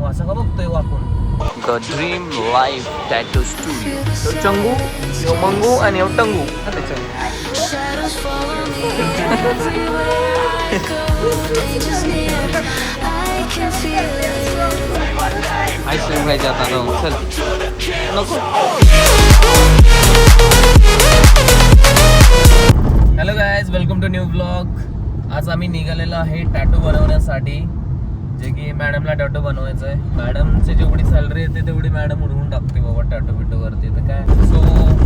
असं का बघतोय वाकून. The dream life tattoo studio. Changu, यो मंगू आणि यो टंगू. आईस्क्रीम खायची आता चल नको. Hello guys, welcome to new blog. आज आम्ही निघालेलो आहे टॅटू बनवण्यासाठी, जे की मॅडमला टॅटू बनवायचं आहे. मॅडमची जेवढी सॅलरी येते तेवढी मॅडम उडवून टाकते बाबा टॅटू बिटू करते. तर काय सो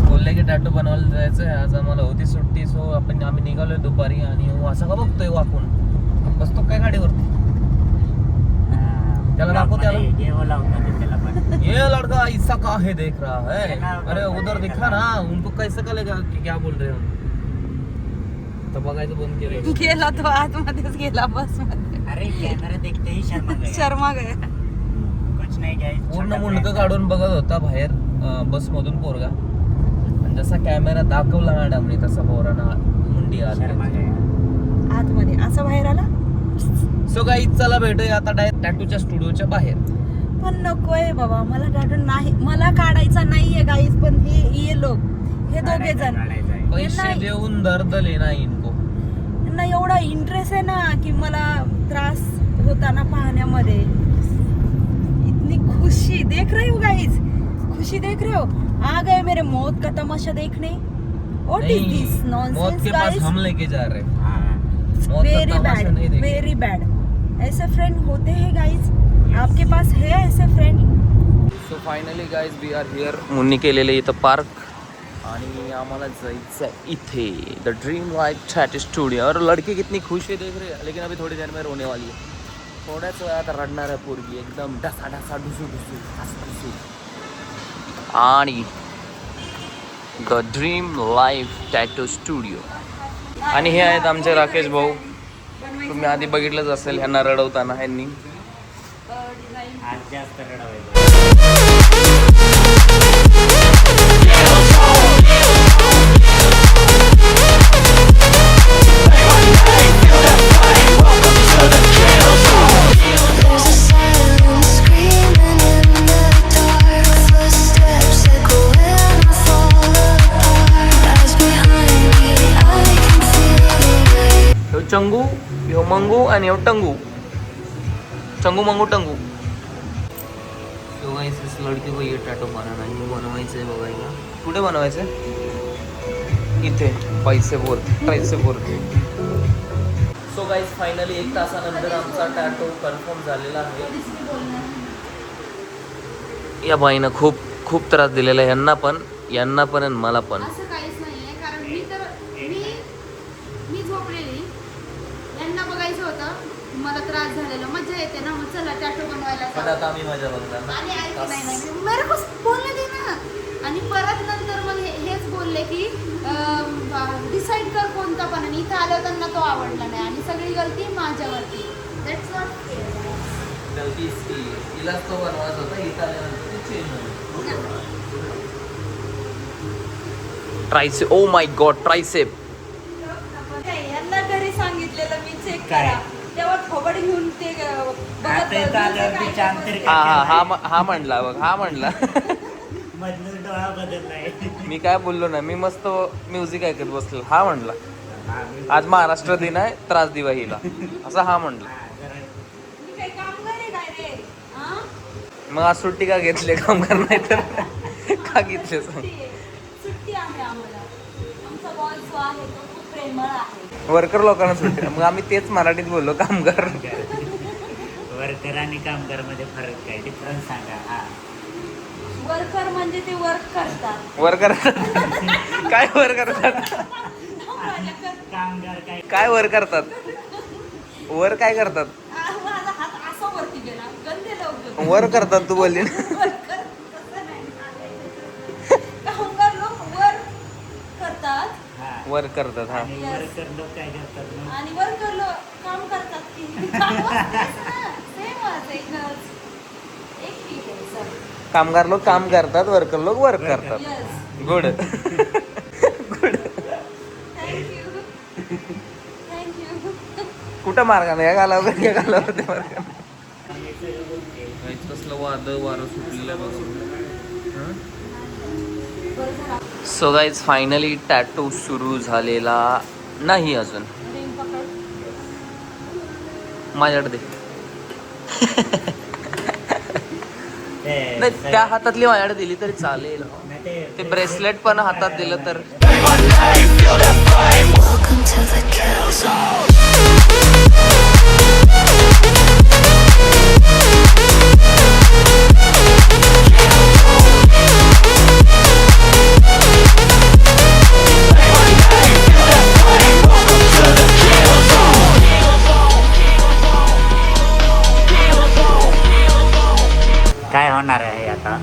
बोलले की टॅटू बनवायला जायचं आहे. आज आम्हाला होती सुट्टी, सो आम्ही निघालोय दुपारी. आणि असं का बघतोय वाकून, बसतो काय गाडीवरती. त्याला दाखव, त्याला ये लड़का ऐसा का है देख रहा है. अरे उधर दिखा ना, उनको कैसे कलेगा कि क्या बोल रहे हो. तर बघायचं बंद केलं. गेला तो आतमध्येच गेला बस मध्ये. अरे कॅमेरा देखते ही शर्मा गया. कुछ नाही गाइस. पूर्ण मुंडकं काढून बघत होता बाहेर बस मधून पोरगा. आणि जसा कॅमेरा दाखवला मॅडमने तसा पोरांना मुंडी आली आतमध्ये असं बाहेर आला. सो गाईज चला भेटूया आता डायरेक्ट टॅटूच्या स्टुडिओच्या बाहेर. पण नकोय बाबा, मला टॅटू नाही, मला काढायचा नाहीये गाईस. पण हे लोक, हे दोघे जण पैसे देऊन दर्द लेना इनको. त्यांना एवढा इंटरेस्ट आहे ना की मला त्रास होता ना पाहण्यामध्ये. इतनी खुशी देख रही हो गाइस, खुशी देख रहे हो. आ गए मेरे मौत का तमाशा देखने. व्हाट इज दिस मौत नॉनसेंस के पास गाइस. हम लेके जा रहे हैं. मौत का वेरी तमाशा बैड, नहीं देखेंगे. Very bad. ऐसे फ्रेंड होते हैं गाइस. आपके पास है ऐसे friend. So finally guys we are here. मुन्नी केलेले इथं पार्क आणि आम्हाला जायचं आहे इथे the dream life tattoo studio. और लड़की कितनी खुश है देख रहे हैं, लेकिन अभी थोड़ी देर में रोने वाली है. थोड्याच वेळात रडणार आहे पोरगी, एकदम ढसा ढसा ढुसू ढुसू ढुसू. आणि the dream life tattoo studio. आणि हे आहेत आमचे राकेश भाऊ. तुम्ही आधी बघितलंच असेल ह्यांना रडवताना. ह्यांनी आज जास्त रडावायचं. चंगू, यो मंगू आणि यो टंगू. चंगू मंगू टंगू. तो गाइस इस लड़की को ये टैटू बनाना है, बनवायचं आहे बघायला. कुठे बनवायचं आहे? इथे पैसे बोलते. सो गाइस फायनली 1 तासानंतर आमचा टॅटू कन्फर्म झालेला आहे. या बाईनं खूप त्रास दिलेला आहे, यांना पण आणि मला पण. असं काहीच नाहीये, कारण मी झोपलेली, यांना बघायचं होतं, मला त्रास झालेला. मजा येते ना, मग चला टॅटू बनवायला. पण आता आम्ही मजा बघणार ना. आणि नाही मेरे को बोलले दे ना. आणि परत नंतर मग हेच बोलले की डिसाईड कर कोणता पण. आणि इथं आलं त्यांना तो आवडला नाही आणि सगळी गलती माझ्यावरती. That's not fair. गलती इसकी है. तिलाच तो बनवायचा होता, इथं आल्यानंतर ते चेंज झालं. Tricep, oh my God, tricep. यांना घरी सांगितलेलं मी चेक काय? करा, तेव्हा थोबड घेऊन ते आता इथं आल्यावर तिच्या अंतर हा म्हणला बघ, हा म्हणला. मधलं डोळा बदललाय. मी काय बोललो ना, मी मस्त म्युझिक ऐकत बसलो. हा म्हणला आज महाराष्ट्र दिन आहे, त्रास दिवा हिला, असं हा म्हणला. मी काही कामगार आहे काय रे. हा? मग आज सुट्टी का घेतली, काम कर नाही तर का घेतले सांग. सुट्टी आहे आम्हाला. आमचा बॉस जो आहे तो खूप प्रेमळ आहे. वर्कर लोकांना सुट्टी, मग आम्ही तेच मराठीत बोललो, कामगार. वर्कर आणि कामगार मध्ये फरक काय, डिफरन्स सांगा. हा, वर्कर म्हणजे ते वर्क करतात. वर्कर काय वर करतात, कामगार काय काय वर करतात, वर काय करतात, माझा हात असा वरती गेला, गंदे लवकर वर करतात तू बोलली ना. कामगार लोक वर करतात. हा. वर करतात. हा, आणि वर्कर लोक काय करतात मग? आणि वर्कर लोक काम करतात की सेम एकच एक ठीक आहे सर. कामगार लोक काम करतात, वर्कर लोक वर्क करतात. Yes, good. थँक्यू. कुठं मार्गाने या घालावं ते मार्गाने. काहीच कसलं वारं सुटलेलं आहे बघा. सो गाईज फायनली टॅटू सुरू झालेला नाही अजून. माझ्याकडे दे. नाही त्या हातातली माझ्याकडे दिली तरी चालेल. ते ब्रेसलेट पण हातात दिलं तर. काय होणार आहे आता?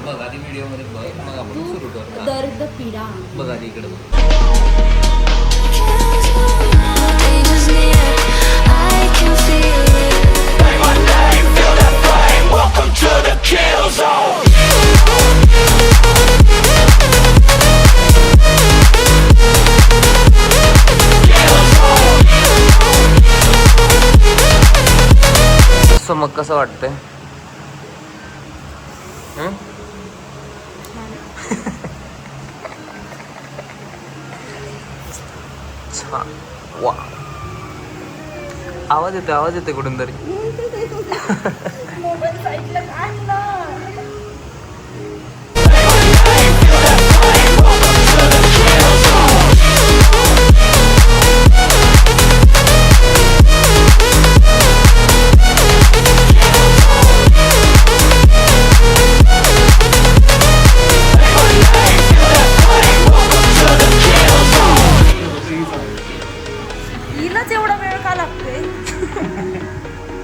बघ आधी व्हिडिओ मध्ये बघ, मग आपण सुरू करू. दर्द पीडा. बघ आधी इकडे बघ. सो मग कसं वाटतंय? छान. वा, आवाज येते कुठून तरी. मोबाईल साईडला काढ ना. हिलाच एवढा वेळ का लागते?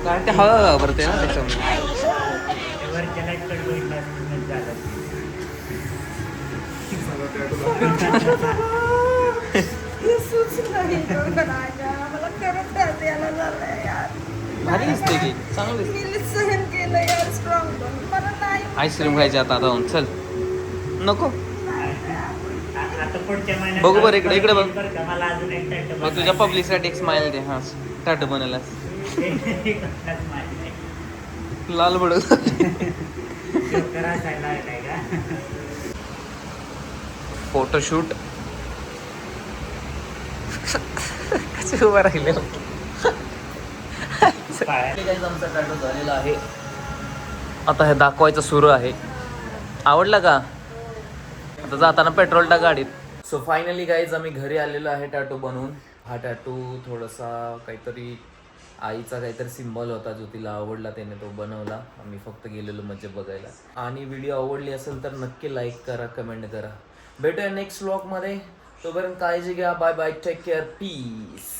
कारण ते हवा वापरते ना त्याच्यामुळे. वरच्या लाईट कट बघितलं असतं झालं. हे सुच नाही राजा. मला खरंच त्याचं यायला झालंय यार. भारी दिसते की चांगलं दिसते. मी सहन केलं यार स्ट्रॉंग. मला नाही. आईस्क्रीम खायची आता जाऊन. चल नको आता पुढच्या महिन्यात बघू बरं, इकडे बघ. बरं का, मला अजून एक टॅटू मग तुझ्या पब्लिकसाठी एक स्माइल दे. हा टॅटू बनवलास लाल बड. फोटोशूट कसे उभा राहिले. आमचा टॅटू झालेला आहे. आता हे दाखवायचं सुरू आहे. आवडलं का? आता जाताना पेट्रोल टाक गाडीत. सो फायनली गाईज आम्ही घरी आलेलो आहे टॅटू बनवून. हा टॅटू थोडासा काहीतरी आईचा काहीतरी सिम्बॉल होता जो तिला आवडला, त्याने तो बनवला. आम्ही फक्त गेलेलो मजा बघायला. आणि व्हिडिओ आवडली असेल तर नक्की लाईक करा, कमेंट करा. भेटूया नेक्स्ट व्लॉगमध्ये. तोपर्यंत काळजी घ्या. Bye bye. Take care. Piece.